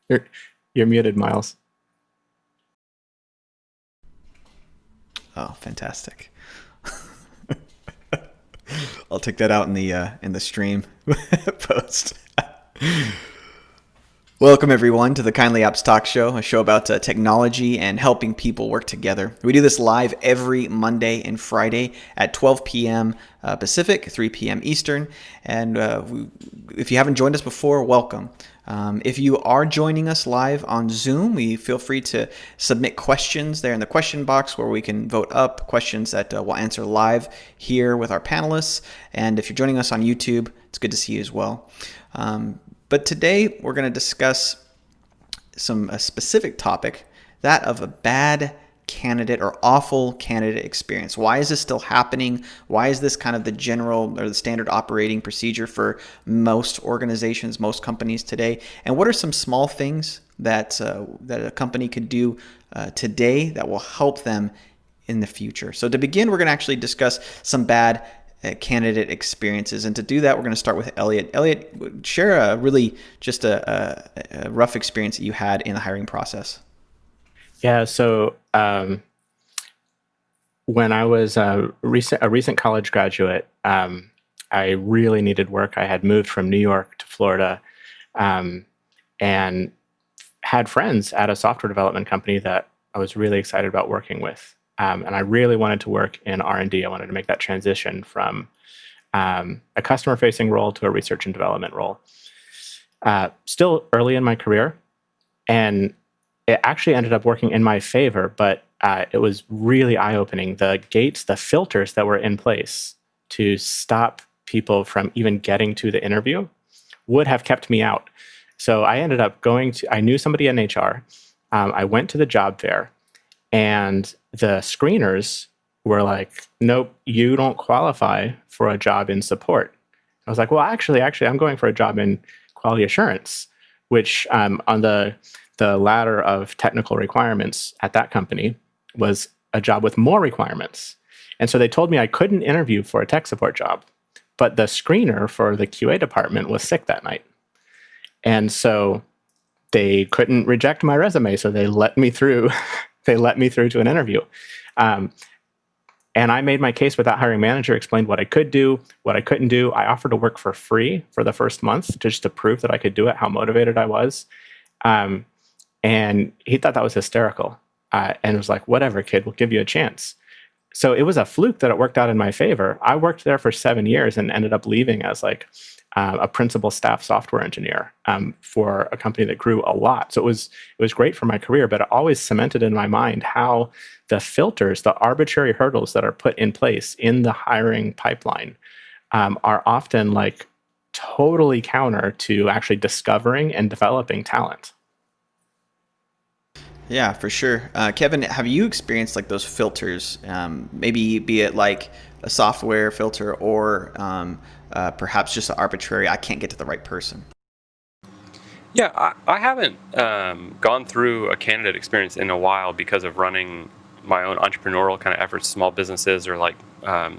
You're, you're muted, Miles. Oh, fantastic. I'll take that out in the stream post. Welcome, everyone, to the Kindly Apps Talk Show, a show about technology and helping people work together. We do this live every Monday and Friday at 12 p.m. Pacific, 3 p.m. Eastern. And if you haven't joined us before, welcome. If you are joining us live on Zoom, we feel free to submit questions there in the question box where we can vote up questions that we'll answer live here with our panelists. And if you're joining us on YouTube, it's good to see you as well. But today we're going to discuss a specific topic, that of a bad candidate or awful candidate experience. Why is this still happening? Why is this kind of the general or the standard operating procedure for most organizations, most companies today? And what are some small things that a company could do today that will help them in the future? So to begin, we're going to actually discuss some bad candidate experiences. And to do that, we're going to start with Elliot. Elliot, share a rough experience that you had in the hiring process. Yeah, so when I was a recent college graduate, I really needed work. I had moved from New York to Florida and had friends at a software development company that I was really excited about working with. And I really wanted to work in R&D. I wanted to make that transition from a customer-facing role to a research and development role. Still early in my career, and it actually ended up working in my favor, but it was really eye-opening. The filters that were in place to stop people from even getting to the interview would have kept me out. So I ended up I knew somebody in HR. I went to the job fair, and the screeners were like, nope, you don't qualify for a job in support. I was like, well, actually, I'm going for a job in quality assurance, which on the ladder of technical requirements at that company was a job with more requirements. And so they told me I couldn't interview for a tech support job, but the screener for the QA department was sick that night. And so they couldn't reject my resume, so they let me through. They let me through to an interview. And I made my case with that hiring manager, explained what I could do, what I couldn't do. I offered to work for free for the first month just to prove that I could do it, how motivated I was. And he thought that was hysterical. And was like, whatever, kid, we'll give you a chance. So it was a fluke that it worked out in my favor. I worked there for 7 years and ended up leaving as like a principal staff software engineer for a company that grew a lot. So it was great for my career, but it always cemented in my mind how the filters, the arbitrary hurdles that are put in place in the hiring pipeline are often like totally counter to actually discovering and developing talent. Yeah, for sure. Kevin, have you experienced like those filters? Maybe be it like a software filter or perhaps just an arbitrary, I can't get to the right person. Yeah, I haven't gone through a candidate experience in a while because of running my own entrepreneurial kind of efforts, small businesses or like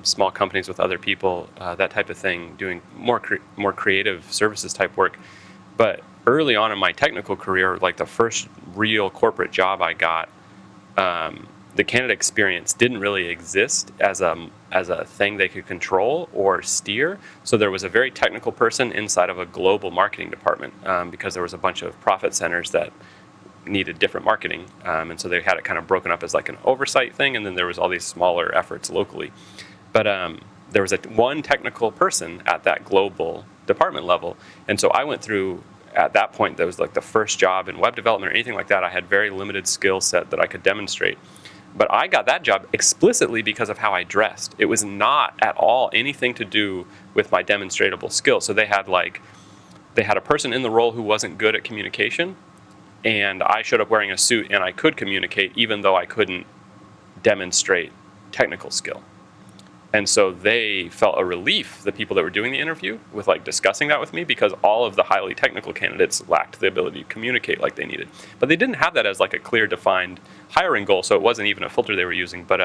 small companies with other people, that type of thing, doing more creative services type work. But early on in my technical career, like the first real corporate job I got, the candidate experience didn't really exist as a thing they could control or steer. So there was a very technical person inside of a global marketing department because there was a bunch of profit centers that needed different marketing. And so they had it kind of broken up as like an oversight thing. And then there was all these smaller efforts locally. But there was one technical person at that global department level. And so I went through, at that point, that was like the first job in web development or anything like that. I had very limited skill set that I could demonstrate. But I got that job explicitly because of how I dressed. It was not at all anything to do with my demonstratable skill. So they had a person in the role who wasn't good at communication, and I showed up wearing a suit and I could communicate even though I couldn't demonstrate technical skill. And so they felt a relief, the people that were doing the interview, with like discussing that with me, because all of the highly technical candidates lacked the ability to communicate like they needed. But they didn't have that as like a clear defined hiring goal, so it wasn't even a filter they were using. But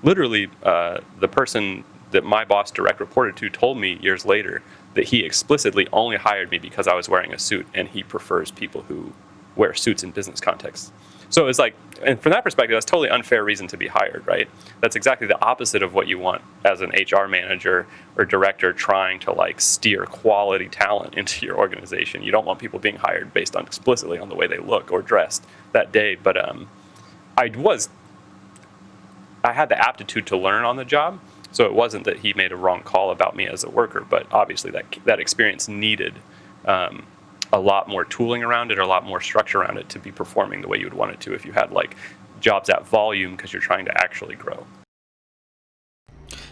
literally, the person that my boss direct reported to told me years later that he explicitly only hired me because I was wearing a suit, and he prefers people who wear suits in business contexts. So it's like, and from that perspective, that's totally unfair reason to be hired, right? That's exactly the opposite of what you want as an HR manager or director trying to like steer quality talent into your organization. You don't want people being hired based on explicitly on the way they look or dressed that day. But I had the aptitude to learn on the job. So it wasn't that he made a wrong call about me as a worker, but obviously that experience needed a lot more tooling around it or a lot more structure around it to be performing the way you would want it to if you had like jobs at volume because you're trying to actually grow.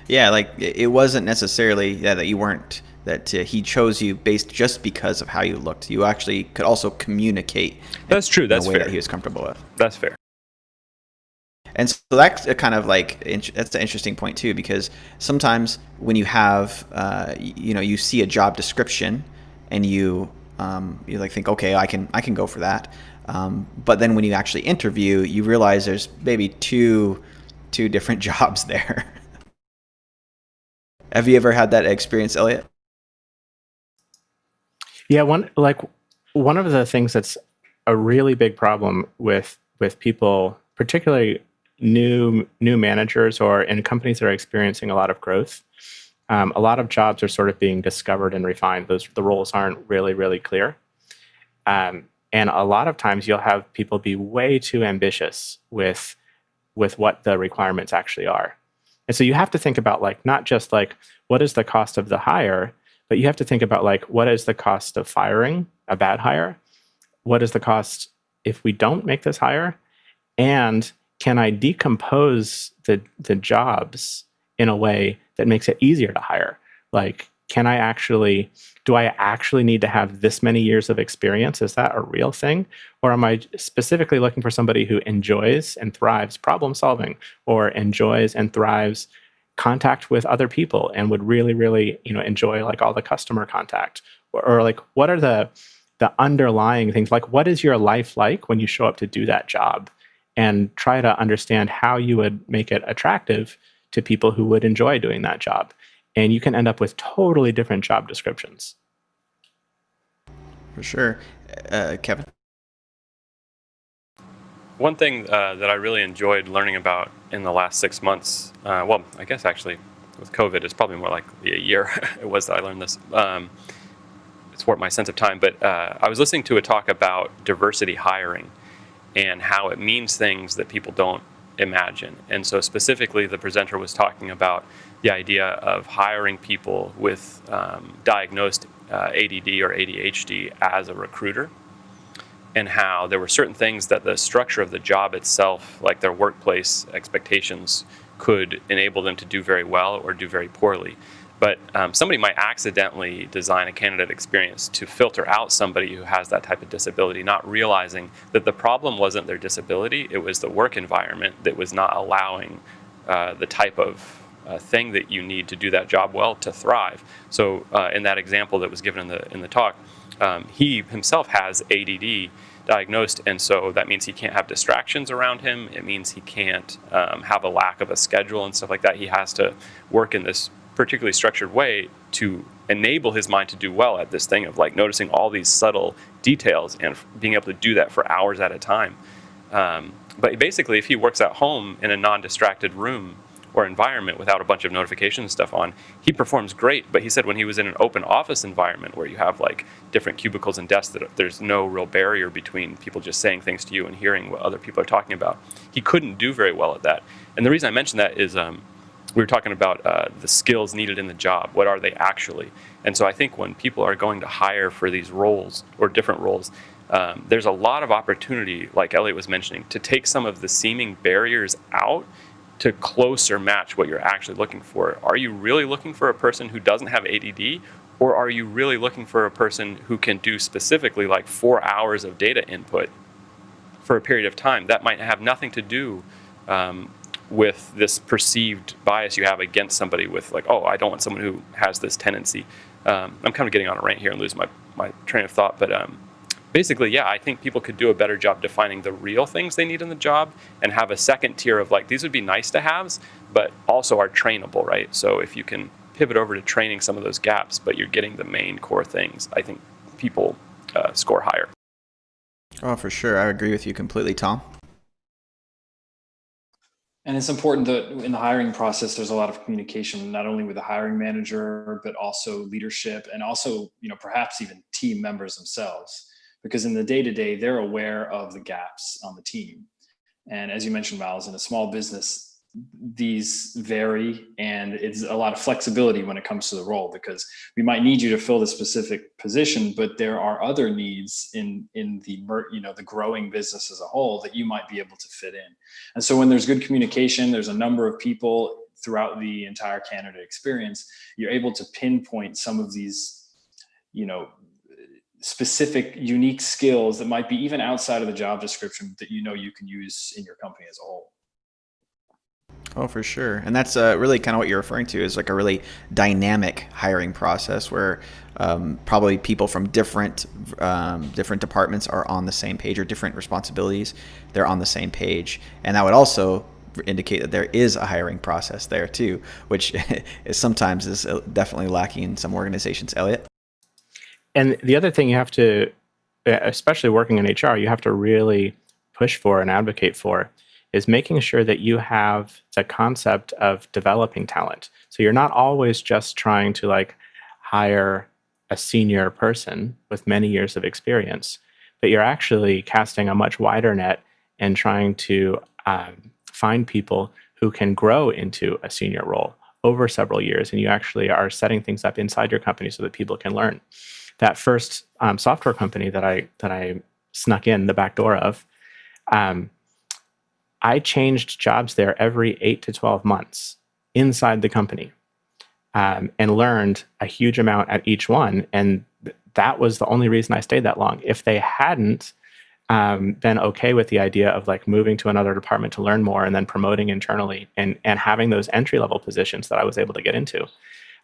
Yeah, like it wasn't necessarily that you weren't, that he chose you based just because of how you looked. You actually could also communicate. That's true. That's in a way fair. that he was comfortable with. That's fair. And so that's a kind of like, that's an interesting point too, because sometimes when you have, you see a job description and you like think, okay, I can go for that. But then when you actually interview, you realize there's maybe two different jobs there. Have you ever had that experience, Elliot? Yeah, one of the things that's a really big problem with people, particularly new managers or in companies that are experiencing a lot of growth, a lot of jobs are sort of being discovered and refined. The roles aren't really clear, and a lot of times you'll have people be way too ambitious with what the requirements actually are. And so you have to think about like not just like what is the cost of the hire, but you have to think about like what is the cost of firing a bad hire? What is the cost if we don't make this hire? And can I decompose the jobs in a way that makes it easier to hire? Like, do I actually need to have this many years of experience? Is that a real thing? Or am I specifically looking for somebody who enjoys and thrives problem solving, or enjoys and thrives contact with other people and would really, enjoy like all the customer contact? Or like, what are the underlying things? Like, what is your life like when you show up to do that job? And try to understand how you would make it attractive to people who would enjoy doing that job. And you can end up with totally different job descriptions. For sure. Kevin? One thing that I really enjoyed learning about in the last 6 months, well, I guess actually with COVID, it's probably more like a year it was that I learned this. It's warped my sense of time, but I was listening to a talk about diversity hiring and how it means things that people don't imagine. And so specifically, the presenter was talking about the idea of hiring people with diagnosed ADD or ADHD as a recruiter, and how there were certain things that the structure of the job itself, like their workplace expectations, could enable them to do very well or do very poorly. But somebody might accidentally design a candidate experience to filter out somebody who has that type of disability, not realizing that the problem wasn't their disability, it was the work environment that was not allowing the type of thing that you need to do that job well to thrive. So in that example that was given in the talk, he himself has ADD diagnosed, and so that means he can't have distractions around him. It means he can't have a lack of a schedule and stuff like that. He has to work in this particularly structured way to enable his mind to do well at this thing of like noticing all these subtle details and being able to do that for hours at a time. But basically, if he works at home in a non-distracted room or environment without a bunch of notification stuff on, he performs great. But he said when he was in an open office environment where you have like different cubicles and desks, that there's no real barrier between people just saying things to you and hearing what other people are talking about, he couldn't do very well at that. And the reason I mention that is we were talking about the skills needed in the job. What are they actually? And so I think when people are going to hire for these roles or different roles, there's a lot of opportunity, like Elliot was mentioning, to take some of the seeming barriers out to closer match what you're actually looking for. Are you really looking for a person who doesn't have ADD? Or are you really looking for a person who can do specifically like 4 hours of data input for a period of time? That might have nothing to do with this perceived bias you have against somebody with like, oh, I don't want someone who has this tendency. I'm kind of getting on a rant here and losing my train of thought, but basically, yeah, I think people could do a better job defining the real things they need in the job and have a second tier of like, these would be nice to haves, but also are trainable, right? So if you can pivot over to training some of those gaps, but you're getting the main core things, I think people score higher. Oh, for sure. I agree with you completely, Tom. And it's important that in the hiring process, there's a lot of communication, not only with the hiring manager, but also leadership and also, perhaps even team members themselves. Because in the day to day, they're aware of the gaps on the team. And as you mentioned, Miles, in a small business, these vary and it's a lot of flexibility when it comes to the role because we might need you to fill the specific position, but there are other needs in the growing business as a whole that you might be able to fit in. And so when there's good communication, there's a number of people throughout the entire candidate experience, you're able to pinpoint some of these, specific unique skills that might be even outside of the job description that you can use in your company as a whole. Oh, for sure. And that's really kind of what you're referring to is like a really dynamic hiring process where probably people from different departments are on the same page or different responsibilities. They're on the same page. And that would also indicate that there is a hiring process there too, which is sometimes is definitely lacking in some organizations. Elliot? And the other thing you have to, especially working in HR, you have to really push for and advocate for is making sure that you have the concept of developing talent. So you're not always just trying to like hire a senior person with many years of experience, but you're actually casting a much wider net and trying to find people who can grow into a senior role over several years. And you actually are setting things up inside your company so that people can learn. That first software company that I snuck in the back door of, I changed jobs there every 8 to 12 months inside the company and learned a huge amount at each one. And that was the only reason I stayed that long. If they hadn't been okay with the idea of like moving to another department to learn more and then promoting internally and having those entry-level positions that I was able to get into,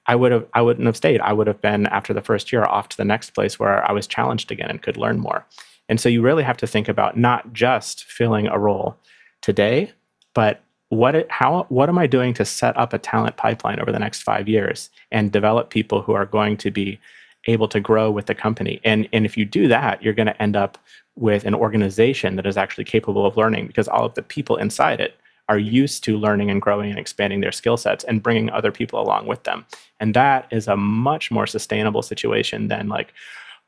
I wouldn't have stayed. I would have been, after the first year, off to the next place where I was challenged again and could learn more. And so you really have to think about not just filling a role today, but what am I doing to set up a talent pipeline over the next 5 years and develop people who are going to be able to grow with the company? And if you do that, you're going to end up with an organization that is actually capable of learning because all of the people inside it are used to learning and growing and expanding their skill sets and bringing other people along with them. And that is a much more sustainable situation than like,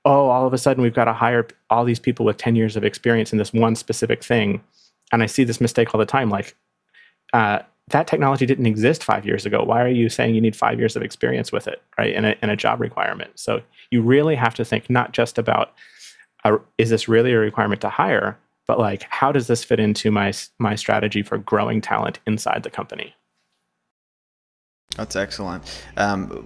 oh, all of a sudden we've got to hire all these people with 10 years of experience in this one specific thing. And I see this mistake all the time. Like, that technology didn't exist 5 years ago. Why are you saying you need 5 years of experience with it, right? In a job requirement. So you really have to think not just about, is this really a requirement to hire, but like, how does this fit into my strategy for growing talent inside the company? That's excellent.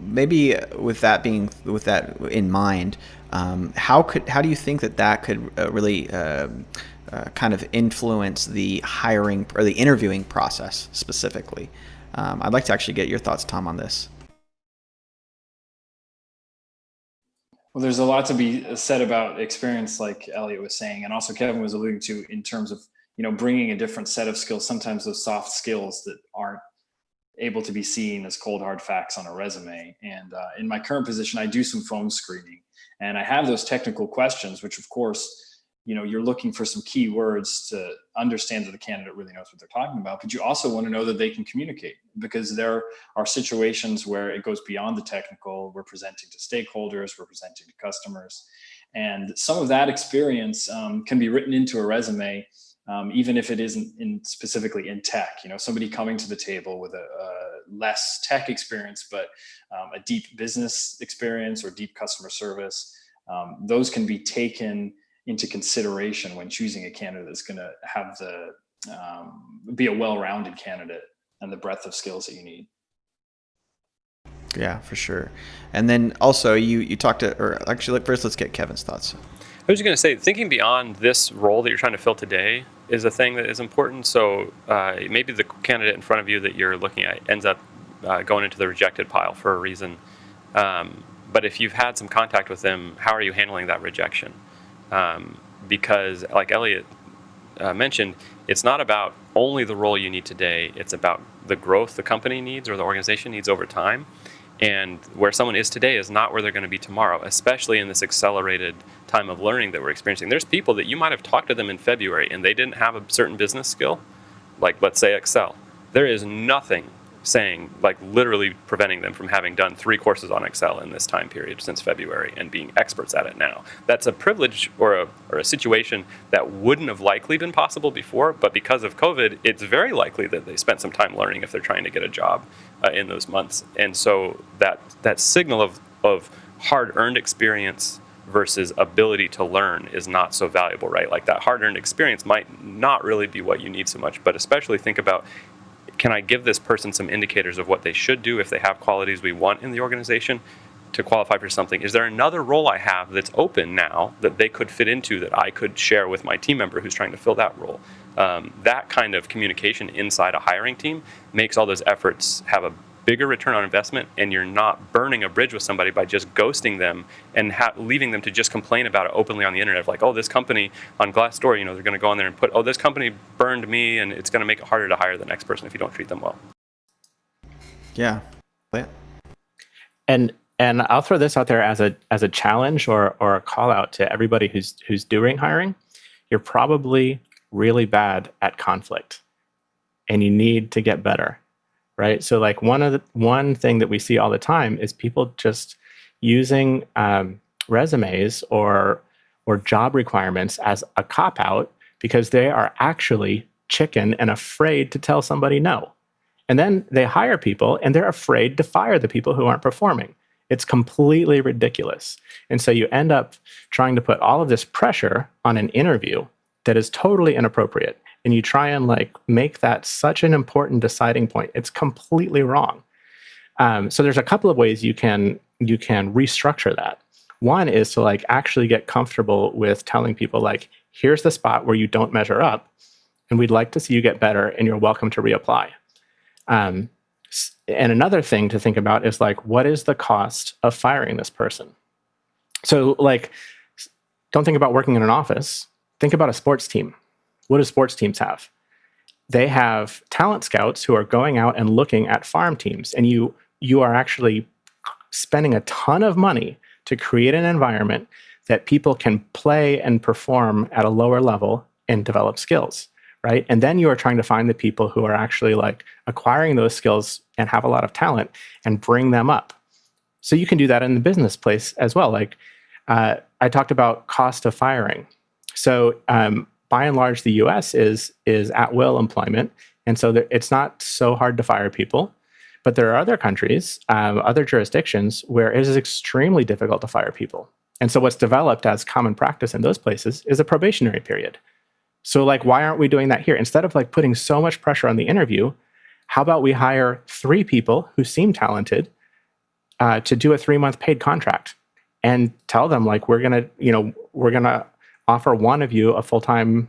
Maybe with that in mind, how do you think that could really kind of influence the hiring or the interviewing process specifically? I'd like to actually get your thoughts, Tom, on this. Well, there's a lot to be said about experience, like Elliot was saying, and also Kevin was alluding to in terms of, bringing a different set of skills, sometimes those soft skills that aren't able to be seen as cold hard facts on a resume. And in my current position, I do some phone screening and I have those technical questions, which of course, you're looking for some key words to understand that the candidate really knows what they're talking about, but you also want to know that they can communicate because there are situations where it goes beyond the technical. We're presenting to stakeholders, we're presenting to customers. And some of that experience can be written into a resume, even if it isn't specifically in tech. Somebody coming to the table with a less tech experience, but a deep business experience or deep customer service, those can be taken into consideration when choosing a candidate that's going to have be a well-rounded candidate and the breadth of skills that you need. Yeah, for sure. And then also you talked to, or actually first let's get Kevin's thoughts. I was going to say, thinking beyond this role that you're trying to fill today is a thing that is important. So maybe the candidate in front of you that you're looking at ends up going into the rejected pile for a reason. But if you've had some contact with them, how are you handling that rejection? Because like Elliot mentioned, it's not about only the role you need today. It's about the growth the company needs or the organization needs over time. And where someone is today is not where they're going to be tomorrow, especially in this accelerated time of learning that we're experiencing. There's people that you might have talked to them in February and they didn't have a certain business skill, like let's say Excel. There is nothing saying, like literally preventing them from having done 3 courses on Excel in this time period since February and being experts at it now. That's a privilege or a situation that wouldn't have likely been possible before, but because of COVID, it's very likely that they spent some time learning if they're trying to get a job in those months. And so that signal of hard-earned experience versus ability to learn is not so valuable, right? Like that hard-earned experience might not really be what you need so much, but especially think about, can I give this person some indicators of what they should do if they have qualities we want in the organization to qualify for something? Is there another role I have that's open now that they could fit into that I could share with my team member who's trying to fill that role? That kind of communication inside a hiring team makes all those efforts have a bigger return on investment, and you're not burning a bridge with somebody by just ghosting them and leaving them to just complain about it openly on the internet, like, oh, this company on Glassdoor, they're going to go on there and put, oh, this company burned me, and it's going to make it harder to hire the next person if you don't treat them well. Yeah. And I'll throw this out there as a challenge or a call out to everybody who's doing hiring. You're probably really bad at conflict, and you need to get better. Right. So like one thing that we see all the time is people just using resumes or job requirements as a cop out because they are actually chicken and afraid to tell somebody no. And then they hire people and they're afraid to fire the people who aren't performing. It's completely ridiculous. And so you end up trying to put all of this pressure on an interview that is totally inappropriate. And you try and make that such an important deciding point. It's completely wrong. So there's a couple of ways you can restructure that. One is to actually get comfortable with telling people here's the spot where you don't measure up, and we'd like to see you get better, and you're welcome to reapply. And another thing to think about is what is the cost of firing this person? So don't think about working in an office. Think about a sports team. What do sports teams have? They have talent scouts who are going out and looking at farm teams, and you are actually spending a ton of money to create an environment that people can play and perform at a lower level and develop skills, right? And then you are trying to find the people who are actually acquiring those skills and have a lot of talent and bring them up. So you can do that in the business place as well. I talked about cost of firing. So by and large, the U.S. is at-will employment, and so it's not so hard to fire people. But there are other countries, other jurisdictions, where it is extremely difficult to fire people. And so what's developed as common practice in those places is a probationary period. So why aren't we doing that here? Instead of putting so much pressure on the interview, how about we hire 3 people who seem talented to do a 3-month paid contract and tell them we're gonna offer one of you a full-time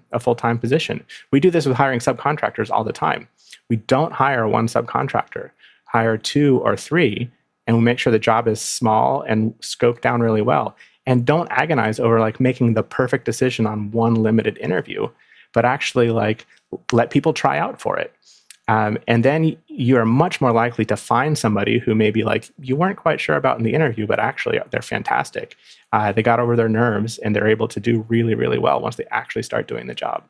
position. We do this with hiring subcontractors all the time. We don't hire one subcontractor, hire 2 or 3, and we make sure the job is small and scoped down really well. And don't agonize over making the perfect decision on one limited interview, but actually let people try out for it. And then you're much more likely to find somebody who maybe you weren't quite sure about in the interview, but actually they're fantastic. They got over their nerves and they're able to do really, really well once they actually start doing the job.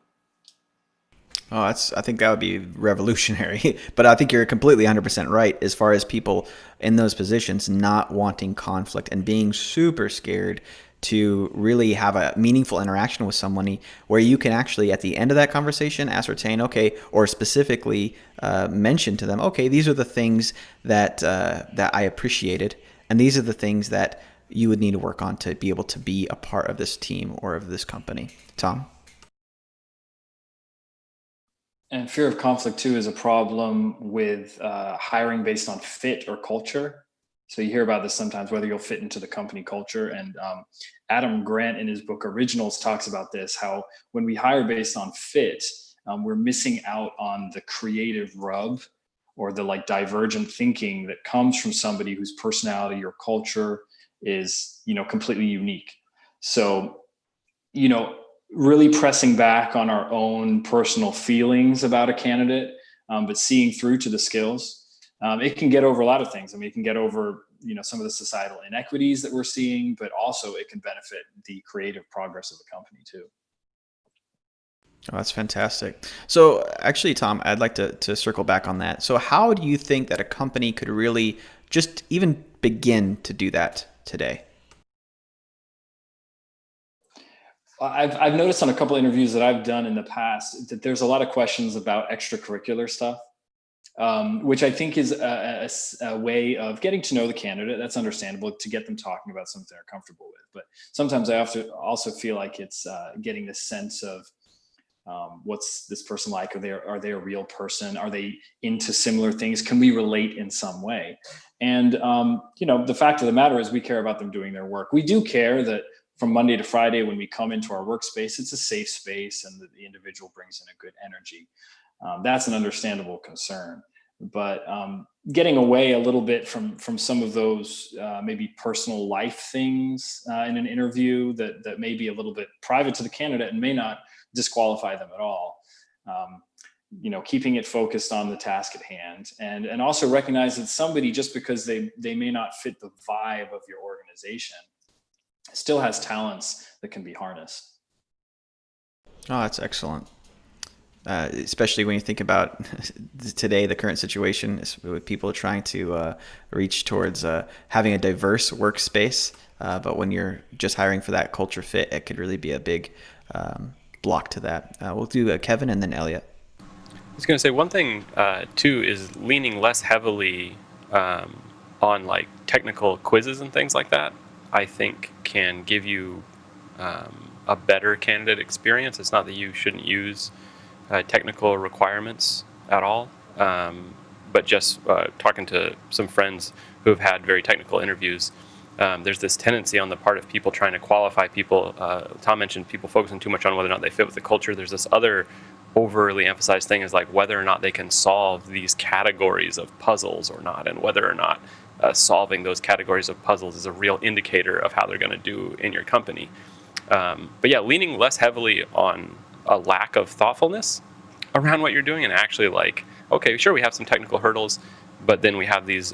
Oh, I think that would be revolutionary. But I think you're completely 100% right as far as people in those positions not wanting conflict and being super scared to really have a meaningful interaction with somebody where you can actually, at the end of that conversation, ascertain, okay, or specifically mention to them, okay, these are the things that I appreciated, and these are the things that you would need to work on to be able to be a part of this team or of this company. Tom? And fear of conflict too is a problem with hiring based on fit or culture. So you hear about this sometimes, whether you'll fit into the company culture. And Adam Grant in his book Originals talks about this, how when we hire based on fit, we're missing out on the creative rub or the divergent thinking that comes from somebody whose personality or culture is, completely unique. So, really pressing back on our own personal feelings about a candidate, but seeing through to the skills. it can get over a lot of things. I mean, it can get over, some of the societal inequities that we're seeing, but also it can benefit the creative progress of the company too. Oh, that's fantastic. So actually, Tom, I'd like to circle back on that. So how do you think that a company could really just even begin to do that today? I've noticed on a couple of interviews that I've done in the past that there's a lot of questions about extracurricular stuff, which I think is a way of getting to know the candidate. That's understandable, to get them talking about something they're comfortable with. But sometimes I have to also feel like it's getting this sense of, what's this person like? Are they a real person? Are they into similar things? Can we relate in some way? And the fact of the matter is, we care about them doing their work. We do care that from Monday to Friday, when we come into our workspace, it's a safe space and that the individual brings in a good energy. That's an understandable concern. But getting away a little bit from some of those maybe personal life things in an interview that may be a little bit private to the candidate and may not disqualify them at all. Keeping it focused on the task at hand, and also recognize that somebody, just because they may not fit the vibe of your organization, still has talents that can be harnessed. Oh, that's excellent. Especially when you think about today, the current situation is with people trying to reach towards having a diverse workspace. But when you're just hiring for that culture fit, it could really be a big block to that. We'll do Kevin and then Elliot. I was going to say one thing too is leaning less heavily on like technical quizzes and things like that. I think can give you a better candidate experience. It's not that you shouldn't use technical requirements at all, but just talking to some friends who have had very technical interviews, there's this tendency on the part of people trying to qualify people. Tom mentioned people focusing too much on whether or not they fit with the culture. There's this other overly emphasized thing, is like whether or not they can solve these categories of puzzles or not, and whether or not solving those categories of puzzles is a real indicator of how they're going to do in your company. But yeah, leaning less heavily on a lack of thoughtfulness around what you're doing, and actually like, okay, sure, we have some technical hurdles, but then we have these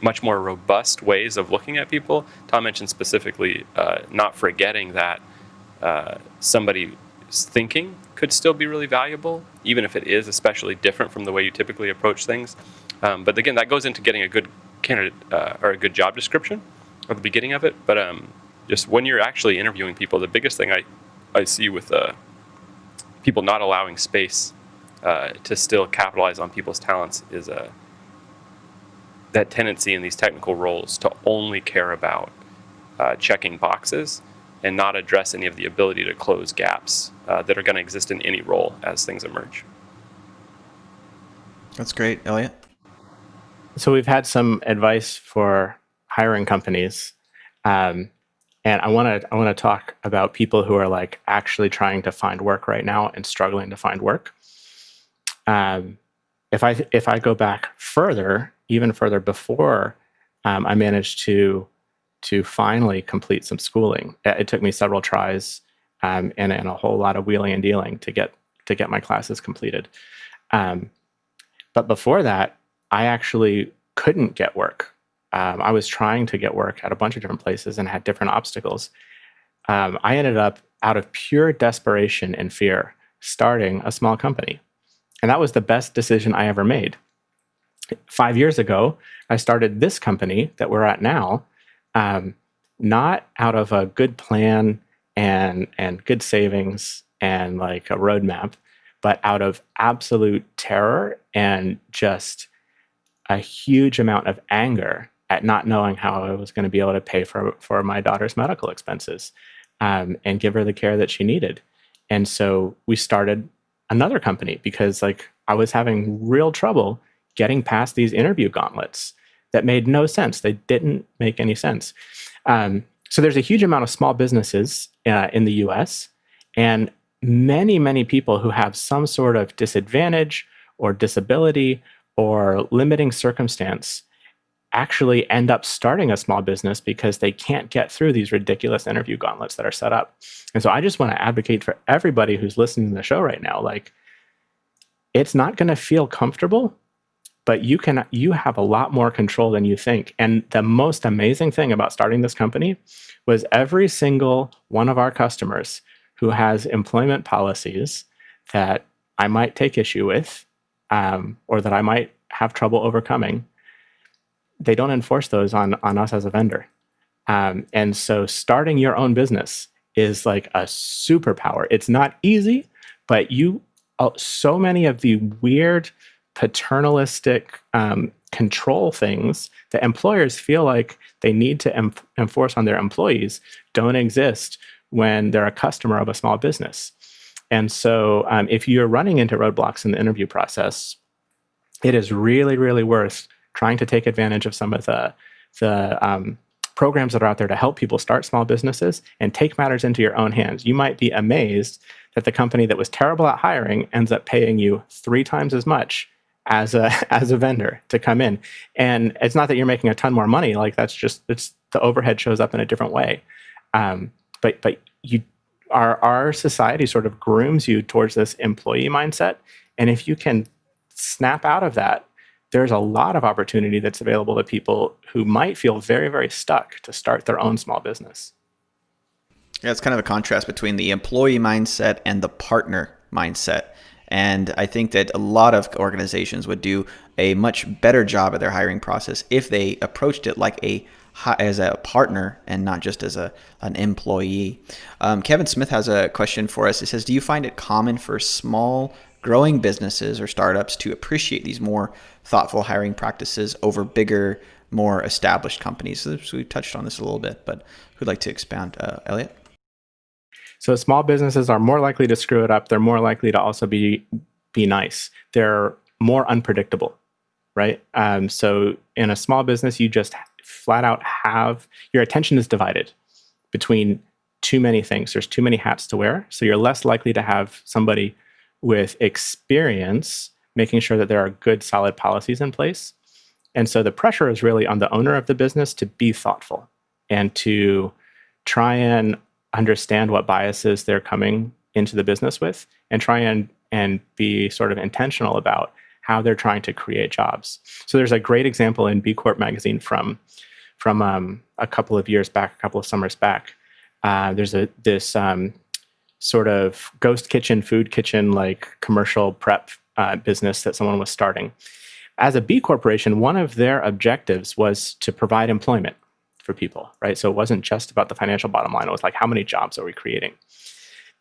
much more robust ways of looking at people. Tom mentioned specifically not forgetting that somebody's thinking could still be really valuable, even if it is especially different from the way you typically approach things. But again, that goes into getting a good candidate or a good job description at the beginning of it. But just when you're actually interviewing people, the biggest thing I see with people not allowing space to still capitalize on people's talents is that tendency in these technical roles to only care about checking boxes and not address any of the ability to close gaps that are going to exist in any role as things emerge. That's great. Elliot? So we've had some advice for hiring companies, and I want to talk about people who are like actually trying to find work right now and struggling to find work. If I go back further, even further, before I managed to finally complete some schooling, it took me several tries and a whole lot of wheeling and dealing to get my classes completed. But before that, I actually couldn't get work. I was trying to get work at a bunch of different places and had different obstacles. I ended up, out of pure desperation and fear, starting a small company. And that was the best decision I ever made. 5 years ago, I started this company that we're at now, not out of a good plan and good savings and like a roadmap, but out of absolute terror and just a huge amount of anger at not knowing how I was going to be able to pay for my daughter's medical expenses and give her the care that she needed. And so we started another company because like I was having real trouble getting past these interview gauntlets that made no sense. They didn't make any sense. So there's a huge amount of small businesses in the US, and many, many people who have some sort of disadvantage or disability or limiting circumstance actually end up starting a small business because they can't get through these ridiculous interview gauntlets that are set up. And so I just want to advocate for everybody who's listening to the show right now, like, it's not going to feel comfortable, but you have a lot more control than you think. And the most amazing thing about starting this company was every single one of our customers who has employment policies that I might take issue with, or that I might have trouble overcoming, they don't enforce those on us as a vendor. And so starting your own business is like a superpower. It's not easy, but so many of the weird paternalistic control things that employers feel like they need to enforce on their employees don't exist when they're a customer of a small business. And so if you're running into roadblocks in the interview process, it is really, really worth trying to take advantage of some of the programs that are out there to help people start small businesses and take matters into your own hands. You might be amazed that the company that was terrible at hiring ends up paying you 3 times as much as a vendor to come in. And it's not that you're making a ton more money. Like it's the overhead shows up in a different way. But our society sort of grooms you towards this employee mindset. And if you can snap out of that, there's a lot of opportunity that's available to people who might feel very, very stuck to start their own small business. Yeah, it's kind of a contrast between the employee mindset and the partner mindset. And I think that a lot of organizations would do a much better job at their hiring process if they approached it like as a partner and not just as an employee. Kevin Smith has a question for us. It says, do you find it common for small growing businesses or startups to appreciate these more thoughtful hiring practices over bigger, more established companies? So we touched on this a little bit, but who'd like to expound? Elliot? So small businesses are more likely to screw it up. They're more likely to also be nice. They're more unpredictable, right? So in a small business, you just flat out have your attention is divided between too many things. There's too many hats to wear. So you're less likely to have somebody with experience making sure that there are good, solid policies in place. And so the pressure is really on the owner of the business to be thoughtful and to try and understand what biases they're coming into the business with, and try and be sort of intentional about how they're trying to create jobs. So there's a great example in B Corp magazine from a couple of years back, a couple of summers back. There's this sort of ghost kitchen, food kitchen, like commercial prep business that someone was starting. As a B corporation, one of their objectives was to provide employment for people, right? So it wasn't just about the financial bottom line. It was like, how many jobs are we creating?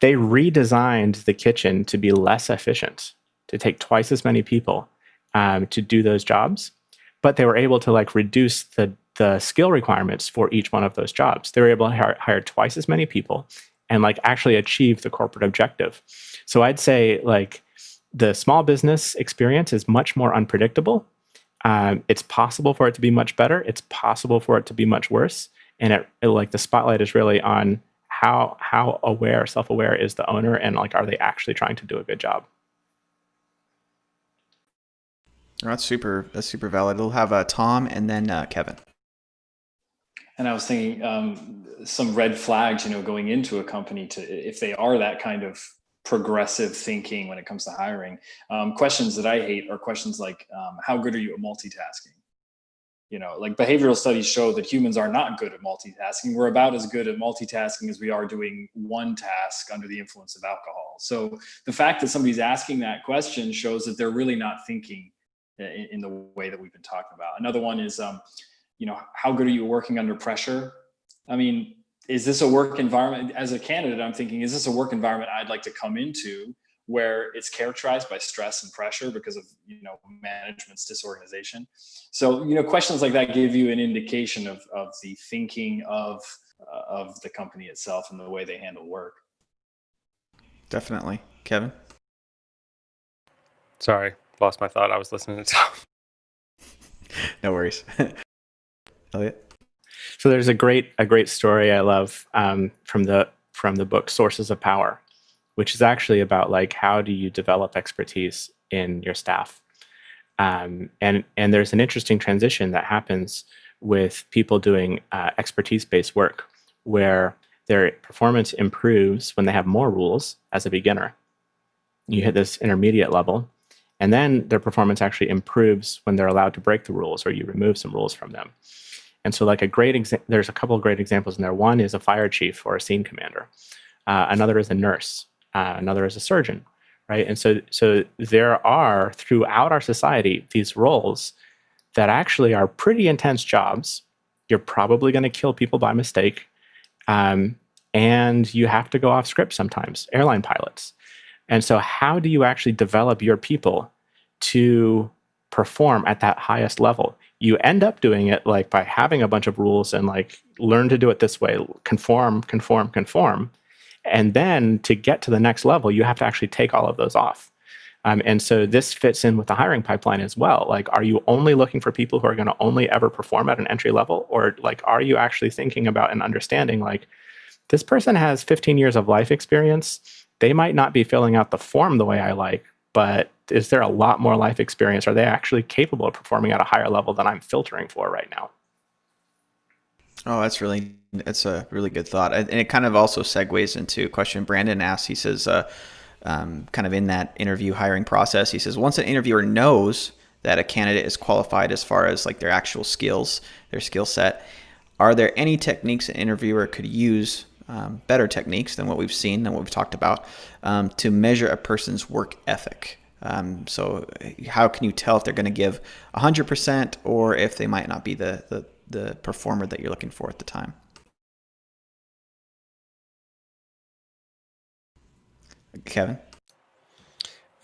They redesigned the kitchen to be less efficient, to take twice as many people to do those jobs, but they were able to like reduce the skill requirements for each one of those jobs. They were able to hire twice as many people and like actually achieve the corporate objective. So I'd say like the small business experience is much more unpredictable. It's possible for it to be much better. It's possible for it to be much worse. And it like the spotlight is really on how self-aware is the owner, and like, are they actually trying to do a good job? That's super valid. We'll have Tom and then Kevin. And I was thinking some red flags, going into a company if they are that kind of progressive thinking when it comes to hiring. Questions that I hate are questions like, how good are you at multitasking? Like behavioral studies show that humans are not good at multitasking. We're about as good at multitasking as we are doing one task under the influence of alcohol. So the fact that somebody's asking that question shows that they're really not thinking in the way that we've been talking about. Another one is, how good are you working under pressure? I mean, is this a work environment? As a candidate, I'm thinking, is this a work environment I'd like to come into where it's characterized by stress and pressure because of, management's disorganization? So, questions like that give you an indication of the thinking of the company itself and the way they handle work. Definitely. Kevin? Sorry, lost my thought. I was listening to Tom. No worries. Elliot? So there's a great story I love from the book Sources of Power, which is actually about like, how do you develop expertise in your staff? And there's an interesting transition that happens with people doing expertise-based work, where their performance improves when they have more rules as a beginner. You hit this intermediate level, And then their performance actually improves when they're allowed to break the rules or you remove some rules from them. And so like there's a couple of great examples in there. One is a fire chief or a scene commander. Another is a nurse. Another is a surgeon, right? And so there are throughout our society these roles that actually are pretty intense jobs. You're probably going to kill people by mistake. And you have to go off script sometimes, airline pilots. And so how do you actually develop your people to perform at that highest level? You end up doing it like by having a bunch of rules and like learn to do it this way, conform. And then to get to the next level, you have to actually take all of those off. And so this fits in with the hiring pipeline as well. Like, are you only looking for people who are going to only ever perform at an entry level? Or like, are you actually thinking about and understanding like, this person has 15 years of life experience. They might not be filling out the form the way I like, but is there a lot more life experience? Are they actually capable of performing at a higher level than I'm filtering for right now? Oh, that's a really good thought. And it kind of also segues into a question Brandon asked. He says, kind of in that interview hiring process, he says, once an interviewer knows that a candidate is qualified as far as like their actual skills, their skill set, are there any techniques an interviewer could use, better techniques than what we've seen, than what we've talked about, to measure a person's work ethic? So how can you tell if they're going to give 100% or if they might not be the performer that you're looking for at the time? Kevin?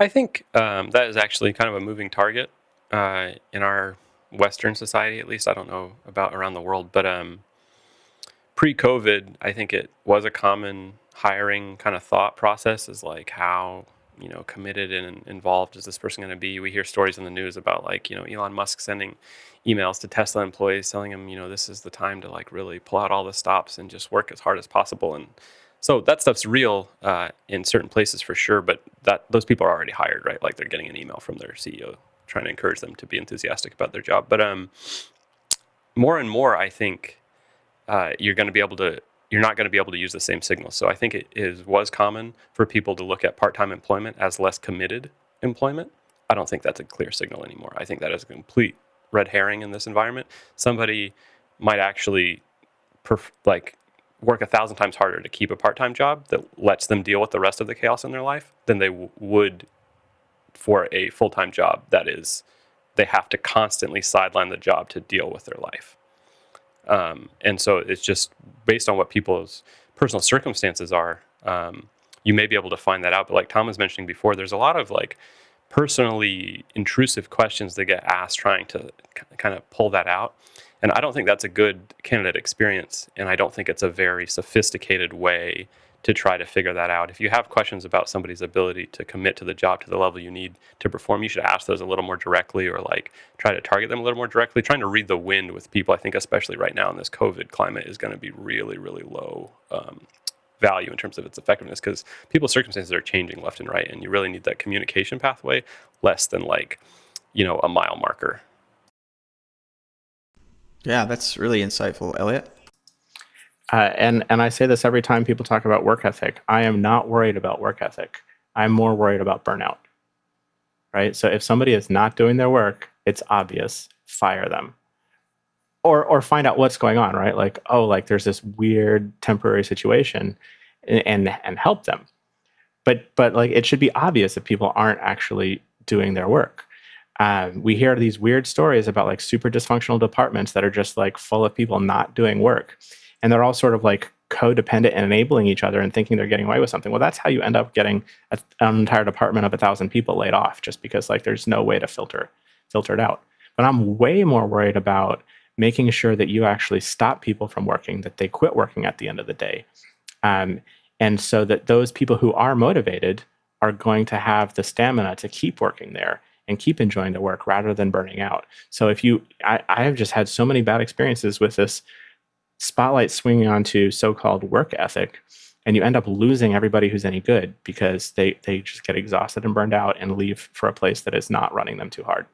I think that is actually kind of a moving target in our Western society, at least. I don't know about around the world, but pre-COVID, I think it was a common hiring kind of thought process, is like how, committed and involved is this person going to be? We hear stories in the news about like, Elon Musk sending emails to Tesla employees telling them, this is the time to like really pull out all the stops and just work as hard as possible. And so that stuff's real in certain places for sure, but those people are already hired, right? Like they're getting an email from their CEO trying to encourage them to be enthusiastic about their job. But more and more, I think you're not going to be able to use the same signals. So I think it was common for people to look at part-time employment as less committed employment. I don't think that's a clear signal anymore. I think that is a complete red herring in this environment. Somebody might actually work 1,000 times harder to keep a part-time job that lets them deal with the rest of the chaos in their life than they would for a full-time job that is, they have to constantly sideline the job to deal with their life. And so it's just based on what people's personal circumstances are. You may be able to find that out, but like Tom was mentioning before, there's a lot of like personally intrusive questions that get asked trying to kind of pull that out. And I don't think that's a good candidate experience. And I don't think it's a very sophisticated way to try to figure that out. If you have questions about somebody's ability to commit to the job to the level you need to perform, you should ask those a little more directly, or like try to target them a little more directly. Trying to read the wind with people, I think, especially right now in this COVID climate, is going to be really, really low value in terms of its effectiveness, because people's circumstances are changing left and right, and you really need that communication pathway less than like, a mile marker. Yeah, that's really insightful, Elliot. And I say this every time people talk about work ethic. I am not worried about work ethic. I'm more worried about burnout, right? So if somebody is not doing their work, it's obvious, fire them. Or find out what's going on, right? Like, there's this weird temporary situation and help them. But like, it should be obvious that people aren't actually doing their work. We hear these weird stories about like super dysfunctional departments that are just like full of people not doing work. And they're all sort of like codependent and enabling each other and thinking they're getting away with something. Well, that's how you end up getting an entire department of 1,000 people laid off, just because like there's no way to filter it out. But I'm way more worried about making sure that you actually stop people from working, that they quit working at the end of the day. And so that those people who are motivated are going to have the stamina to keep working there and keep enjoying the work rather than burning out. So I have just had so many bad experiences with this spotlight swinging onto so-called work ethic, and you end up losing everybody who's any good because they just get exhausted and burned out and leave for a place that is not running them too hard.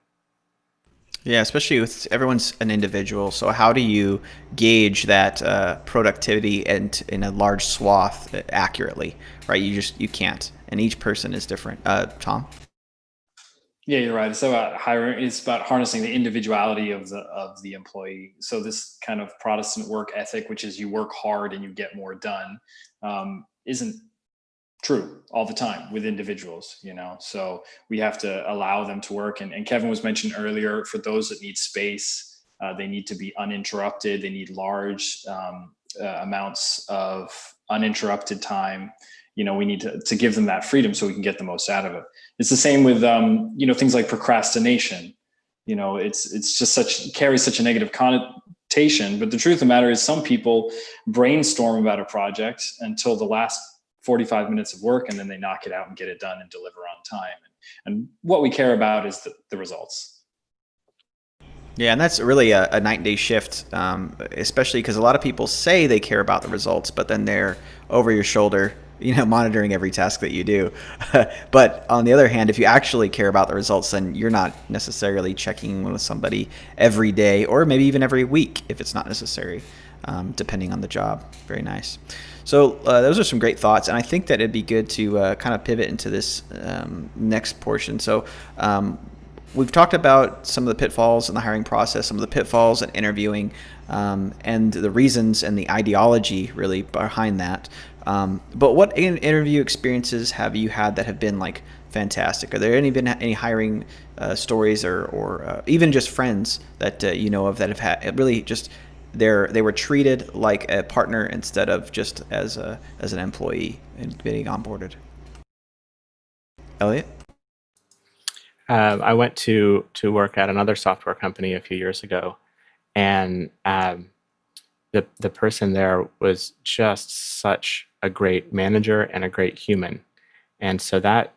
Yeah, especially with everyone's an individual. So how do you gauge that productivity and in a large swath accurately, right? You can't, and each person is different. Tom? Yeah, you're right. It's about hiring. It's about harnessing the individuality of the employee. So this kind of Protestant work ethic, which is you work hard and you get more done, isn't true all the time with individuals. So we have to allow them to work. And Kevin was mentioned earlier. For those that need space, they need to be uninterrupted. They need large amounts of uninterrupted time. We need to give them that freedom so we can get the most out of it. It's the same with things like procrastination. It's just carries such a negative connotation. But the truth of the matter is, some people brainstorm about a project until the last 45 minutes of work, and then they knock it out and get it done and deliver on time. And what we care about is the results. Yeah, and that's really a night and day shift, especially because a lot of people say they care about the results, but then they're over your shoulder, monitoring every task that you do. But on the other hand, if you actually care about the results, then you're not necessarily checking with somebody every day, or maybe even every week if it's not necessary, depending on the job. Very nice. So those are some great thoughts, and I think that it'd be good to kind of pivot into this next portion. So we've talked about some of the pitfalls in the hiring process, some of the pitfalls in interviewing, and the reasons and the ideology really behind that. But what interview experiences have you had that have been like fantastic? Are there any hiring stories or even just friends that you know of that have had really just they were treated like a partner instead of just as an employee and getting onboarded? Elliot? I went to work at another software company a few years ago, and the person there was just such a great manager and a great human. And so that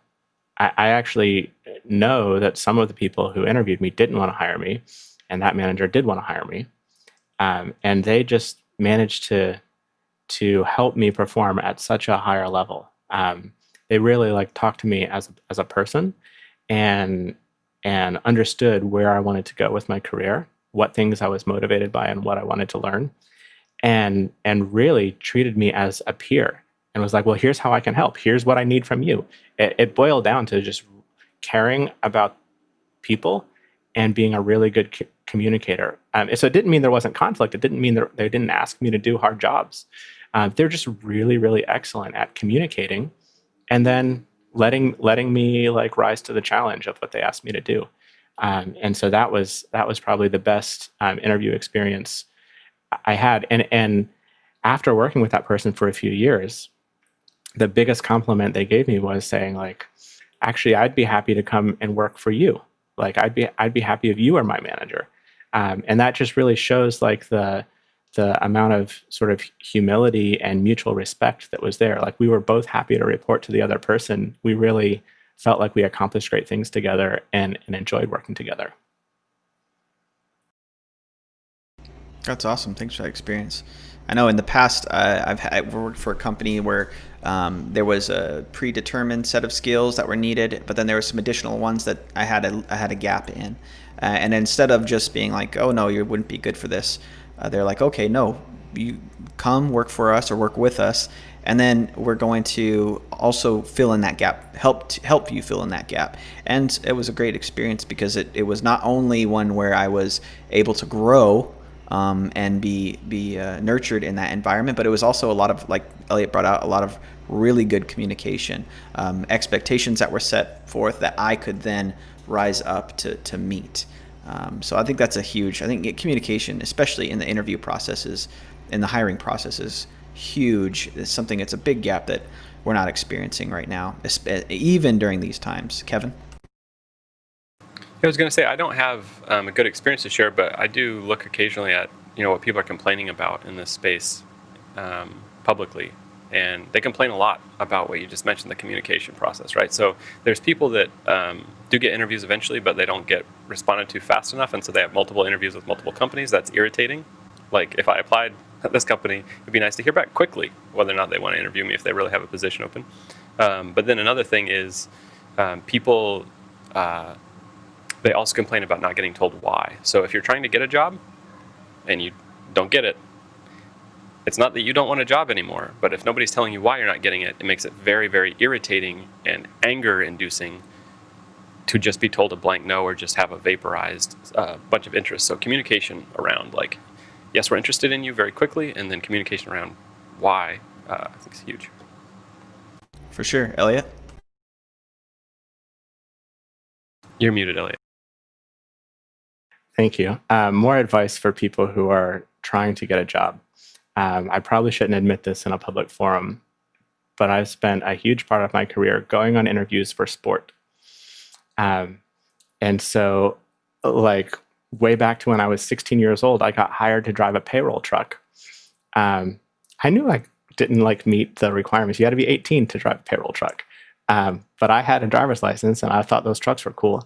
I actually know that some of the people who interviewed me didn't want to hire me, and that manager did want to hire me. And they just managed to help me perform at such a higher level. They really talked to me as a person, and understood where I wanted to go with my career, what things I was motivated by, and what I wanted to learn, and really treated me as a peer, and was like, well, here's how I can help. Here's what I need from you. It boiled down to just caring about people and being a really good communicator. So it didn't mean there wasn't conflict. It didn't mean they didn't ask me to do hard jobs. They're just really, really excellent at communicating, and then letting me rise to the challenge of what they asked me to do. And so that was probably the best interview experience I had. And after working with that person for a few years, the biggest compliment they gave me was saying, actually, I'd be happy to come and work for you. I'd be happy if you were my manager. And that just really shows the amount of sort of humility and mutual respect that was there. We were both happy to report to the other person. We really felt like we accomplished great things together and enjoyed working together. That's awesome. Thanks for that experience. I know in the past I've worked for a company where there was a predetermined set of skills that were needed, but then there were some additional ones that I had a gap in. And instead of just being like, oh no, you wouldn't be good for this, they're like, okay, no, you come work for us or work with us, and then we're going to also fill in that gap, help you fill in that gap. And it was a great experience because it was not only one where I was able to grow and be nurtured in that environment, but it was also a lot of, like Elliot brought out, a lot of really good communication, expectations that were set forth that I could then rise up to meet. So I think that's I think communication, especially in the interview processes, in the hiring process, is huge. It's something, it's a big gap that we're not experiencing right now, even during these times. Kevin? I was going to say, I don't have a good experience to share, but I do look occasionally at what people are complaining about in this space publicly, and they complain a lot about what you just mentioned, the communication process, right? So there's people that do get interviews eventually, but they don't get responded to fast enough, and so they have multiple interviews with multiple companies. That's irritating. If I applied at this company, it'd be nice to hear back quickly whether or not they want to interview me if they really have a position open. But then another thing is people. They also complain about not getting told why. So if you're trying to get a job and you don't get it, it's not that you don't want a job anymore, but if nobody's telling you why you're not getting it, it makes it very, very irritating and anger-inducing to just be told a blank no or just have a vaporized bunch of interest. So communication around like, yes, we're interested in you very quickly, and then communication around why, I think is huge. For sure. Elliot? You're muted, Elliot. Thank you. More advice for people who are trying to get a job. I probably shouldn't admit this in a public forum, but I've spent a huge part of my career going on interviews for sport. And so, like, way back to when I was 16 years old, I got hired to drive a payroll truck. I knew I didn't meet the requirements. You had to be 18 to drive a payroll truck. But I had a driver's license, and I thought those trucks were cool.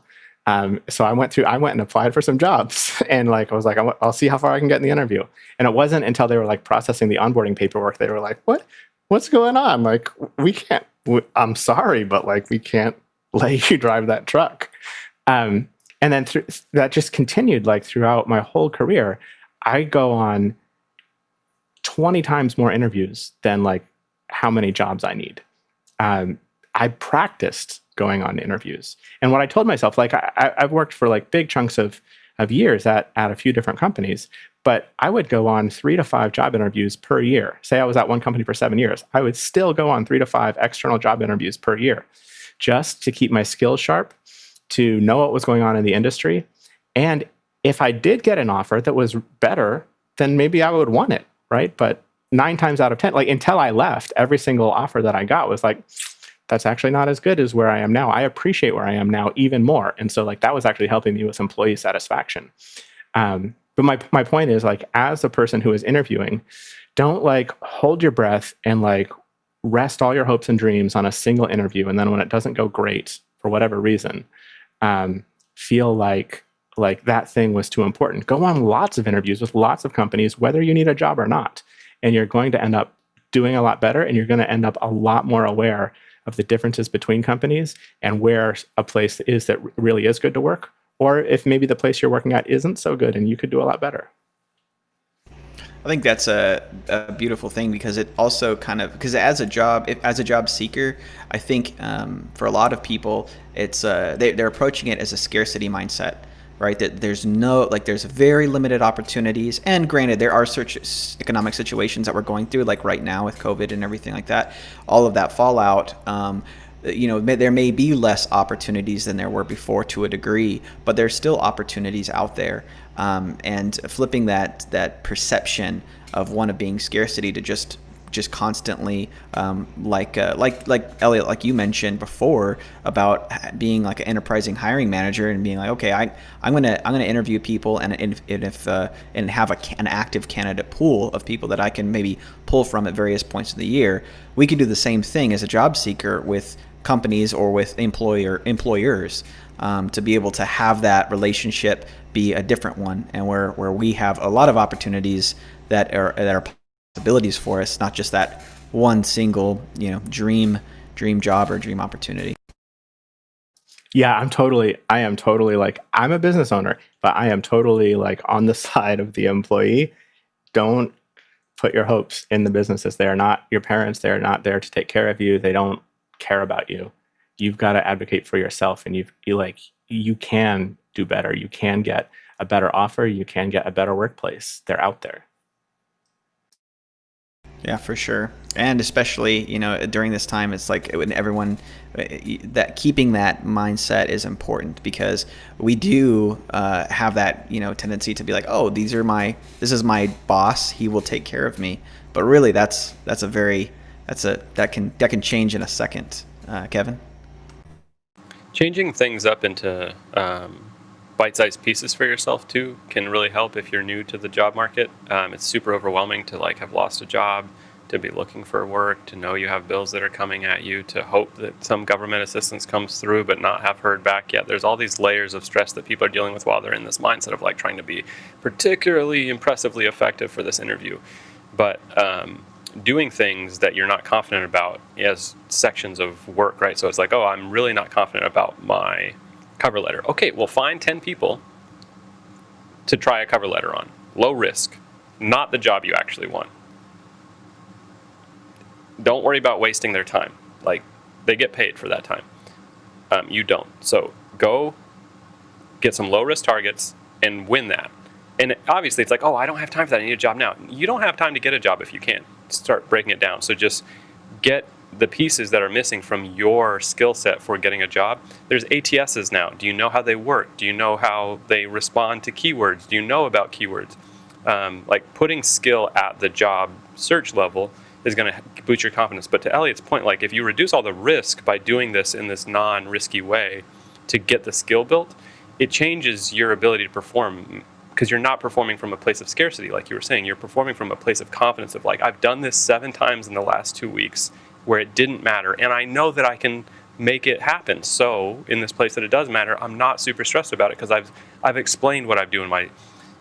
So I went and applied for some jobs, and I was like, I'll see how far I can get in the interview. And it wasn't until they were processing the onboarding paperwork, they were like, what's going on? I'm sorry, but we can't let you drive that truck. And then that just continued throughout my whole career. I go on 20 times more interviews than how many jobs I need. I practiced going on interviews. And what I told myself, I've worked for big chunks of years at a few different companies, but I would go on 3 to 5 job interviews per year. Say I was at one company for 7 years. I would still go on 3 to 5 external job interviews per year just to keep my skills sharp, to know what was going on in the industry. And if I did get an offer that was better, then maybe I would want it, right? But 9 times out of 10, until I left, every single offer that I got was that's actually not as good as where I am now. I appreciate where I am now even more. And so that was actually helping me with employee satisfaction. But my point is as a person who is interviewing, don't hold your breath and rest all your hopes and dreams on a single interview. And then when it doesn't go great for whatever reason, feel like that thing was too important. Go on lots of interviews with lots of companies, whether you need a job or not. And you're going to end up doing a lot better, and you're going to end up a lot more aware of the differences between companies and where a place is that really is good to work, or if maybe the place you're working at isn't so good and you could do a lot better. I think that's a beautiful thing, because it also because as a job seeker, I think for a lot of people, it's they're approaching it as a scarcity mindset, right? That there's there's very limited opportunities, and granted, there are economic situations that we're going through, right now with COVID and everything like that. All of that fallout, there may be less opportunities than there were before to a degree, but there's still opportunities out there. And flipping that perception of one of being scarcity to just constantly, like Elliot, like you mentioned before about being an enterprising hiring manager and being okay, I'm gonna interview people and have an active candidate pool of people that I can maybe pull from at various points of the year. We could do the same thing as a job seeker with companies or with employers, to be able to have that relationship be a different one, and where we have a lot of opportunities that are possibilities for us, not just that one single dream job or dream opportunity. Yeah, I am totally I'm a business owner, but I am totally on the side of the employee. Don't put your hopes in the businesses. They are not your parents. They're not there to take care of you. They don't care about you. You've got to advocate for yourself, and you can do better. You can get a better offer. You can get a better workplace. They're out there. Yeah, for sure. And especially, during this time, it's when everyone, that keeping that mindset is important, because we do have that, tendency to be oh, this is my boss. He will take care of me. But really that can change in a second. Kevin? Changing things up into bite-sized pieces for yourself too can really help if you're new to the job market. It's super overwhelming to have lost a job, to be looking for work, to know you have bills that are coming at you, to hope that some government assistance comes through but not have heard back yet. There's all these layers of stress that people are dealing with while they're in this mindset of trying to be particularly impressively effective for this interview. But doing things that you're not confident about as sections of work, right? So it's oh, I'm really not confident about my cover letter. Okay, well, find 10 people to try a cover letter on. Low risk, not the job you actually want. Don't worry about wasting their time. They get paid for that time. You don't. So Go get some low risk targets and win that. And obviously it's like, oh, I don't have time for that. I need a job now. You don't have time to get a job if you can't start breaking it down. So just get the pieces that are missing from your skill set for getting a job. There's ATSs now. Do you know how they work? Do you know how they respond to keywords? Do you know about keywords? Like putting skill at the job search level is going to boost your confidence. But to Elliot's point, like if you reduce all the risk by doing this in this non-risky way to get the skill built, it changes your ability to perform, because you're not performing from a place of scarcity, like you were saying. You're performing from a place of confidence of like, I've done this 7 times in the last 2 weeks where it didn't matter, and I know that I can make it happen. So in this place that it does matter, I'm not super stressed about it because I've explained what I do in my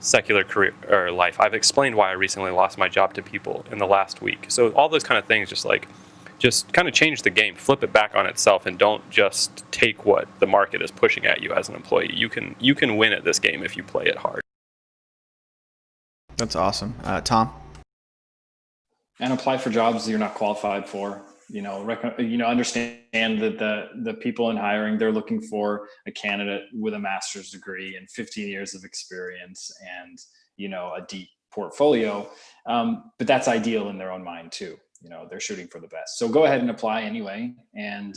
secular career or life. I've explained why I recently lost my job to people in the last week. So all those kind of things just kind of change the game, flip it back on itself, and don't just take what the market is pushing at you as an employee. You can win at this game if you play it hard. That's awesome. Tom? And apply for jobs you're not qualified for. Understand that the people in hiring, they're looking for a candidate with a master's degree and 15 years of experience and, a deep portfolio. But that's ideal in their own mind too. They're shooting for the best. So go ahead and apply anyway. And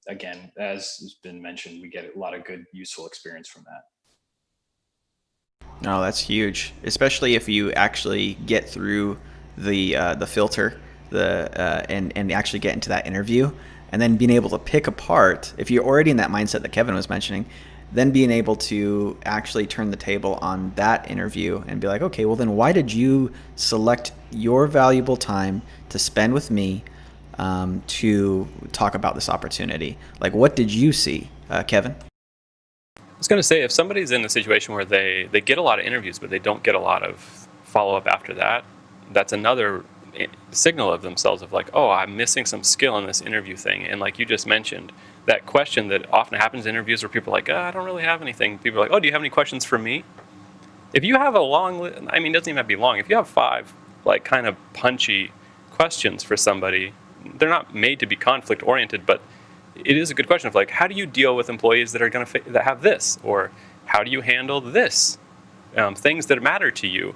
again, as has been mentioned, we get a lot of good, useful experience from that. No, that's huge, especially if you actually get through the filter, and actually get into that interview, and then being able to pick apart, if you're already in that mindset that Kevin was mentioning, then being able to actually turn the table on that interview and be like, okay, well then why did you select your valuable time to spend with me to talk about this opportunity? Like, what did you see, Kevin? I was going to say, if somebody's in a situation where they get a lot of interviews, but they don't get a lot of follow-up after that, that's another signal of themselves of like, oh, I'm missing some skill in this interview thing. And like you just mentioned, that question that often happens in interviews where people are like, I don't really have anything. People are like, oh, do you have any questions for me? If you have a long list, I mean, it doesn't even have to be long. If you have 5 like kind of punchy questions for somebody, they're not made to be conflict oriented, but it is a good question of like, how do you deal with employees that are going to that have this, or how do you handle this, things that matter to you?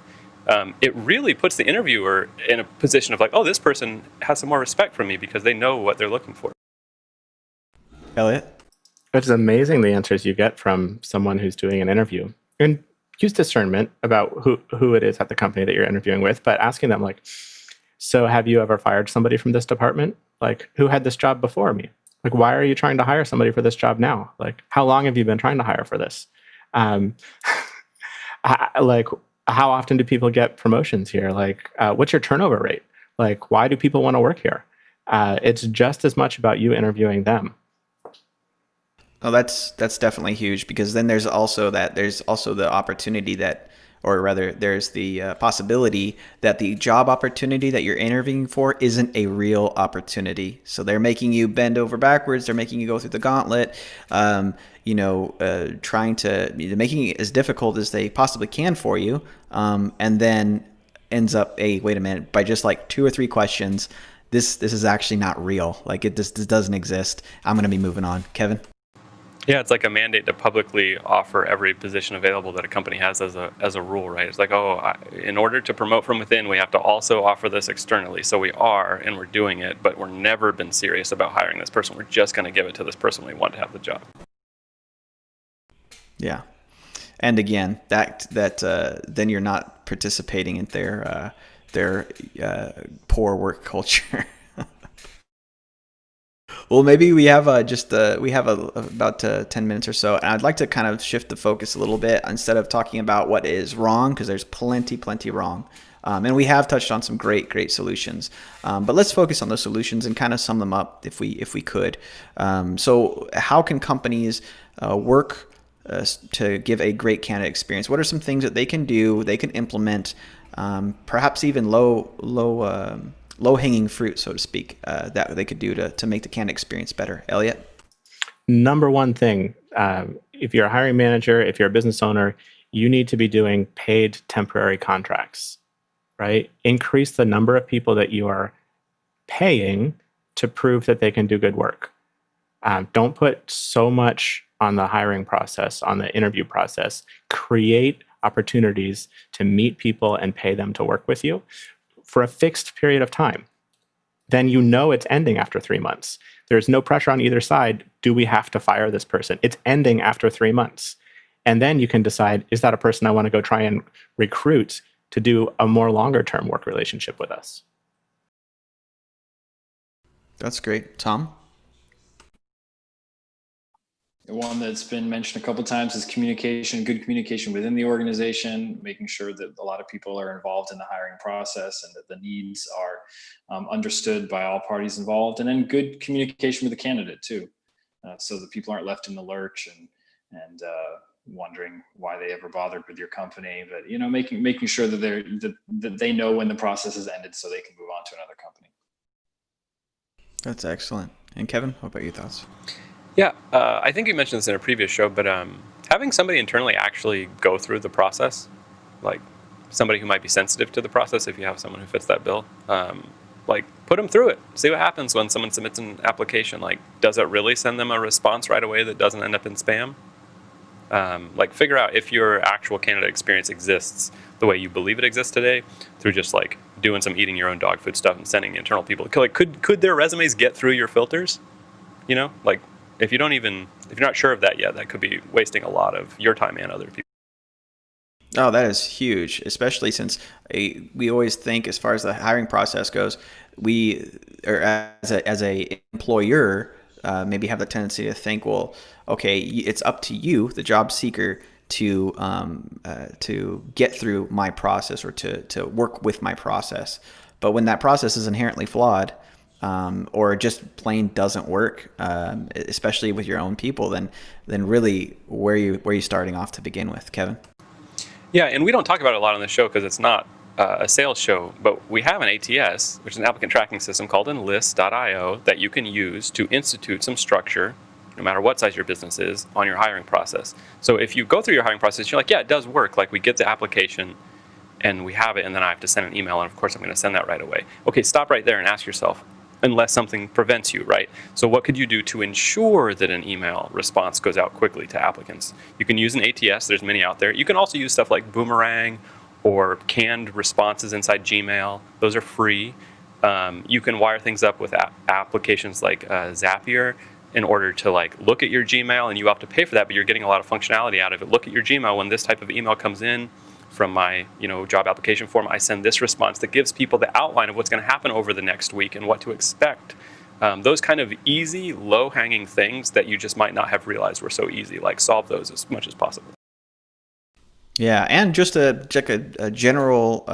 It really puts the interviewer in a position of like, oh, this person has some more respect for me because they know what they're looking for. Elliot? It's amazing the answers you get from someone who's doing an interview. And use discernment about who it is at the company that you're interviewing with, but asking them like, so have you ever fired somebody from this department? Like, who had this job before me? Like, why are you trying to hire somebody for this job now? Like, how long have you been trying to hire for this? Like, how often do people get promotions here? Like, what's your turnover rate? Like, why do people want to work here? It's just as much about you interviewing them. Oh, that's definitely huge, because then there's also the opportunity that, or rather, there's the possibility that the job opportunity that you're interviewing for isn't a real opportunity. So they're making you bend over backwards. They're making you go through the gauntlet. Making it as difficult as they possibly can for you, and then ends up, hey, wait a minute, by just like 2 or 3 questions, this is actually not real. Like, this doesn't exist. I'm going to be moving on. Kevin? Yeah, it's like a mandate to publicly offer every position available that a company has as a rule, right? It's like, in order to promote from within, we have to also offer this externally. So we are, and we're doing it, but we're never been serious about hiring this person. We're just going to give it to this person we want to have the job. Yeah, and again, that then you're not participating in their poor work culture. Well, maybe we have about 10 minutes or so, and I'd like to kind of shift the focus a little bit instead of talking about what is wrong, because there's plenty wrong, and we have touched on some great solutions. But let's focus on those solutions and kind of sum them up if we could. So, how can companies work to give a great candidate experience? What are some things that they can do, they can implement, perhaps even low-hanging fruit, so to speak, that they could do to make the candidate experience better? Elliot? Number one thing, if you're a hiring manager, if you're a business owner, you need to be doing paid temporary contracts, right? Increase the number of people that you are paying to prove that they can do good work. Don't put so much on the hiring process, on the interview process. Create opportunities to meet people and pay them to work with you for a fixed period of time. Then you know it's ending after 3 months. There's no pressure on either side. Do we have to fire this person? It's ending after 3 months. And then you can decide, is that a person I want to go try and recruit to do a more longer term work relationship with us? That's great. Tom? One that's been mentioned a couple of times is communication, good communication within the organization, making sure that a lot of people are involved in the hiring process and that the needs are understood by all parties involved. And then good communication with the candidate too, so that people aren't left in the lurch and wondering why they ever bothered with your company. But making sure that that they know when the process has ended so they can move on to another company. That's excellent. And Kevin, what about your thoughts? Yeah, I think you mentioned this in a previous show, but having somebody internally actually go through the process, like somebody who might be sensitive to the process, if you have someone who fits that bill, like put them through it. See what happens when someone submits an application. Like, does it really send them a response right away that doesn't end up in spam? Like, figure out if your actual candidate experience exists the way you believe it exists today through just like doing some eating your own dog food stuff and sending internal people. Like, could their resumes get through your filters? Like, if you're not sure of that yet, that could be wasting a lot of your time and other people. Oh, that is huge, especially since we always think, as far as the hiring process goes, as a employer, maybe have the tendency to think, well, okay, it's up to you, the job seeker, to get through my process or to work with my process. But when that process is inherently flawed, or just plain doesn't work, especially with your own people, then really where are you starting off to begin with, Kevin? Yeah, and we don't talk about it a lot on this show because it's not a sales show, but we have an ATS, which is an applicant tracking system called Enlist.io that you can use to institute some structure, no matter what size your business is, on your hiring process. So if you go through your hiring process, you're like, yeah, it does work. Like, we get the application and we have it, and then I have to send an email, and of course I'm going to send that right away. Okay, stop right there and ask yourself, unless something prevents you, right? So what could you do to ensure that an email response goes out quickly to applicants? You can use an ATS, there's many out there. You can also use stuff like Boomerang or canned responses inside Gmail. Those are free. You can wire things up with applications like Zapier in order to like look at your Gmail, and you have to pay for that, but you're getting a lot of functionality out of it. Look at your Gmail when this type of email comes in from my job application form. I send this response that gives people the outline of what's going to happen over the next week and what to expect. Those kind of easy, low-hanging things that you just might not have realized were so easy, like solve those as much as possible. Yeah, and just a general,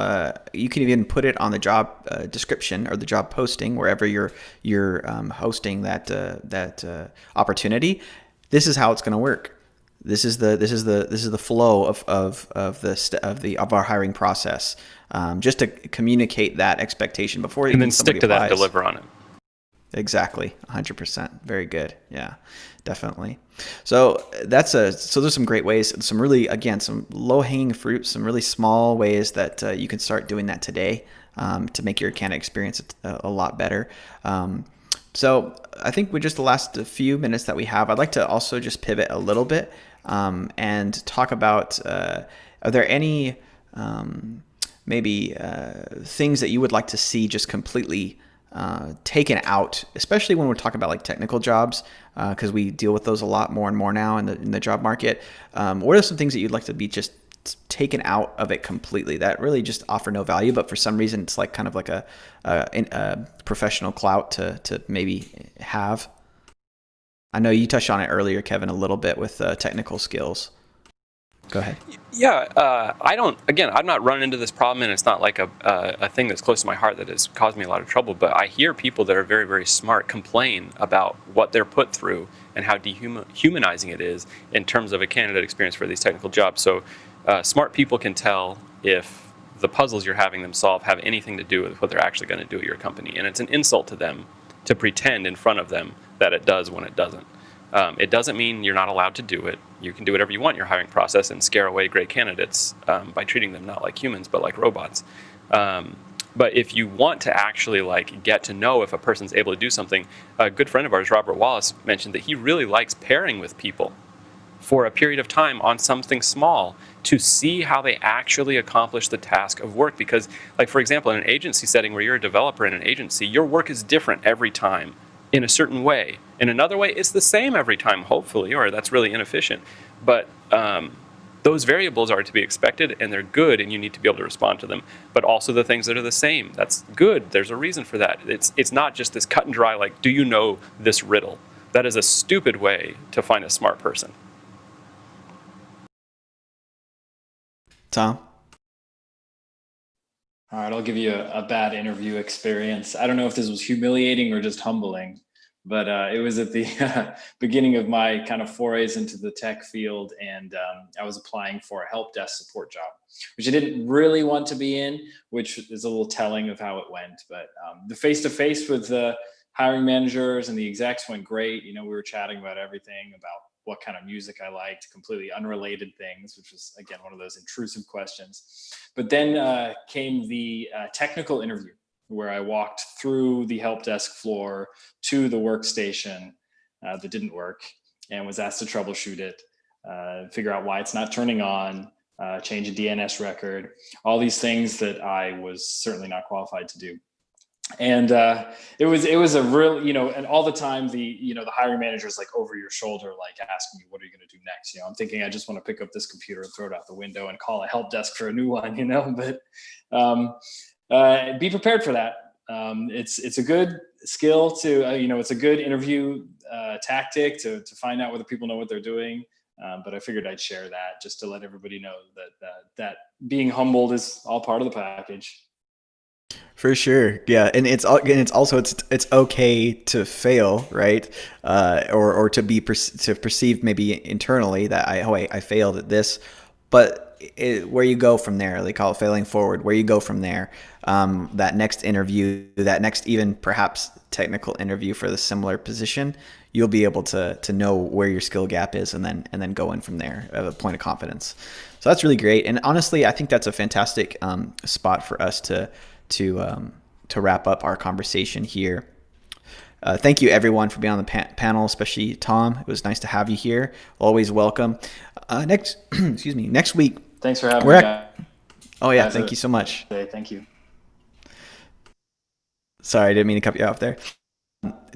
you can even put it on the job description or the job posting, wherever you're hosting that opportunity. This is how it's going to work. This is the flow of our hiring process. Just to communicate that expectation before, and then stick to that and deliver on it. Exactly, 100%. Very good. Yeah, definitely. So there's some great ways, some low hanging fruit, some really small ways that you can start doing that today to make your candidate experience a lot better. So I think with just the last few minutes that we have, I'd like to also just pivot a little bit and talk about, are there any maybe things that you would like to see just completely taken out, especially when we're talking about like technical jobs, because we deal with those a lot more and more now in the job market. What are some things that you'd like to be just taken out of it completely that really just offer no value, but for some reason it's like kind of like a professional clout to maybe have? I know you touched on it earlier, Kevin, a little bit with technical skills. Go ahead. Yeah, I've not run into this problem, and it's not like a thing that's close to my heart that has caused me a lot of trouble, but I hear people that are very, very smart complain about what they're put through and how dehumanizing it is in terms of a candidate experience for these technical jobs. So smart people can tell if the puzzles you're having them solve have anything to do with what they're actually going to do at your company, and it's an insult to them to pretend in front of them that it does when it doesn't. It doesn't mean you're not allowed to do it. You can do whatever you want in your hiring process and scare away great candidates by treating them not like humans but like robots. But if you want to actually like get to know if a person's able to do something, a good friend of ours, Robert Wallace, mentioned that he really likes pairing with people for a period of time on something small to see how they actually accomplish the task of work. Because, like, for example, in an agency setting where you're a developer in an agency, your work is different every time in a certain way. In another way, it's the same every time, hopefully, or that's really inefficient. But those variables are to be expected, and they're good, and you need to be able to respond to them. But also the things that are the same, that's good. There's a reason for that. It's not just this cut and dry, like, do you know this riddle? That is a stupid way to find a smart person. Tom? All right, I'll give you a bad interview experience. I don't know if this was humiliating or just humbling, but it was at the beginning of my kind of forays into the tech field, and I was applying for a help desk support job, which I didn't really want to be in, which is a little telling of how it went. But the face-to-face with the hiring managers and the execs went great. You know, we were chatting about everything, about what kind of music I liked, completely unrelated things, which was, again, one of those intrusive questions. But then came the technical interview, where I walked through the help desk floor to the workstation that didn't work and was asked to troubleshoot it, figure out why it's not turning on, change a DNS record, all these things that I was certainly not qualified to do. And it was a real, you know, and all the time the hiring manager is like over your shoulder, like asking you, what are you going to do next? You know, I'm thinking I just want to pick up this computer and throw it out the window and call a help desk for a new one, you know, but be prepared for that. It's a good skill to, it's a good interview tactic to find out whether people know what they're doing. But I figured I'd share that just to let everybody know that being humbled is all part of the package. For sure. Yeah. And it's also okay to fail, right? Or to be perceived maybe internally that I failed at this, but where you go from there, they call it failing forward, where you go from there, that next interview, that next even perhaps technical interview for the similar position, you'll be able to know where your skill gap is and then go in from there at a point of confidence. So that's really great. And honestly, I think that's a fantastic spot for us to wrap up our conversation here. Thank you everyone for being on the panel, especially Tom. It was nice to have you here. Always welcome. Next week. Thanks for having me. Oh yeah, thank you so much. Thank you. Sorry, I didn't mean to cut you off there.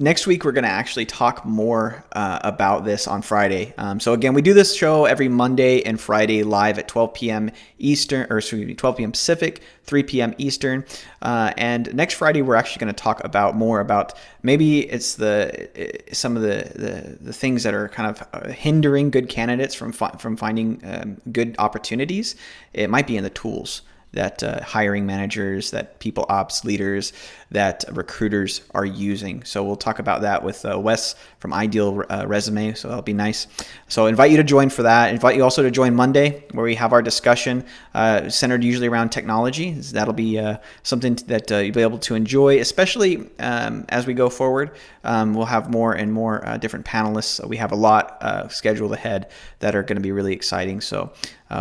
Next week, we're going to actually talk more about this on Friday. So again, we do this show every Monday and Friday live at 12 p.m. Eastern, 12 p.m. Pacific, 3 p.m. Eastern. And next Friday, we're actually going to talk more about maybe it's some of the things that are kind of hindering good candidates from finding good opportunities. It might be in the tools that hiring managers, that people ops leaders, that recruiters are using. So we'll talk about that with Wes from Ideal Resume. So that'll be nice. So invite you to join for that. Invite you also to join Monday, where we have our discussion centered usually around technology. That'll be something that you'll be able to enjoy, especially as we go forward. We'll have more and more different panelists. We have a lot scheduled ahead that are going to be really exciting. So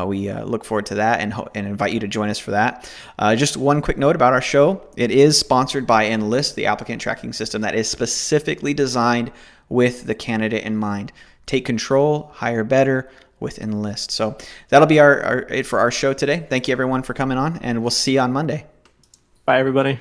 we look forward to that and invite you to join us for that. Just one quick note about our show. It is sponsored by Enlist, the applicant tracking system that is specifically designed with the candidate in mind. Take control, hire better with Enlist. So that'll be it for our show today. Thank you everyone for coming on, and we'll see you on Monday. Bye everybody.